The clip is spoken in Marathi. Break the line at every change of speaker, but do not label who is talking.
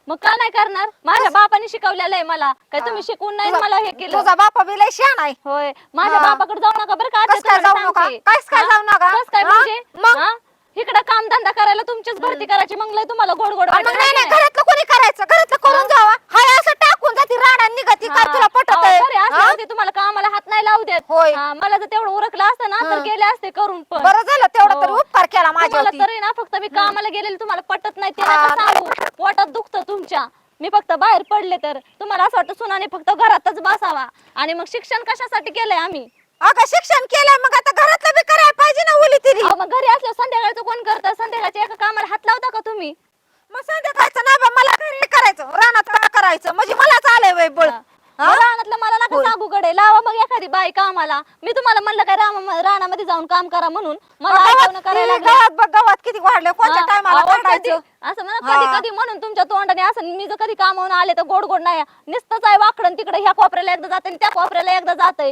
मग का नाही करणार? माझ्या बापाने शिकवलेलं आहे मला. काय तुम्ही शिकून नाही मला हे केलं?
तुझा बापा बी लय शहाणा आहे.
होय, माझ्या
हा.
बापाकडे जाऊ नका बरं का.
कस काय जाऊ नका? कस काय जाऊ नका?
कस काय
हा?
म्हणजे?
मग?
हा? इकडं काम धंदा करायला तुमचीच भरती करायची, मग लय तुम्हाला गोड गोड
मग
वाटेल,
नाही
है
नाही
की नाही?
घरातलं कोणी करायचं? घरातलं करून जावा. हाय असं टाकून जाती राडा निघती काय तुला पटत
अहो,
आहे?
खरे असले होते तुम्हाला कामाला हात नाही लावू देत.
होय.
मला जर तेवढं उरकलं असतं ना तर गेले असते करून पण.
बरं झालं तेवढं तरी
हो.
उपकार केला
तुम्हाला
माझ्यावरती.
तरी ना फक्त मी कामाला गेलेले तुम्हाला पटत नाही ते
हा.
नका सांगू. पोटात दुखतं तुमच्या. मी फक्त बाहेर पडले तर तुम्हाला असं वाटतं सुनाने फक्त घरातच बसावा. आणि मग शिक्षण कशासाठी केलंय आम्ही?
अगं शिक्षण केलंय मग आता घरातलं बी करायला पाहिजे ना उली तरी.
अहो, मग घरी असलं संध्याकाळचं कोण करतं? संध्याकाळच्या एका कामाला हात लावता का तुम्ही?
मग संध्याकाळचं ना बा मला घरी करायचं रानात का करायचं म्हणजे मलाच आलंय वय बळ.
मग रानातलं मला नका सांगू गडे. लावा मग एखादी बाई कामाला. मी तुम्हाला म्हणलं काय रानामध्ये जाऊन काम करा म्हणून मला ऐकवणं करायला लागलं.
गावात बघ गावात किती वाढले कोणत्या
हा,
टायमाला
अहो, कधी-
काढायचं.
असं म्हणा कधी कधी म्हणून तुमच्या तोंडाने असं मी जर कधी कामावून आले तर गोड गोड नाही नुसतंच आहे वाकडन तिकडे ह्या कोपऱ्याला एकदा जाते त्या कोपऱ्याला एकदा जाते.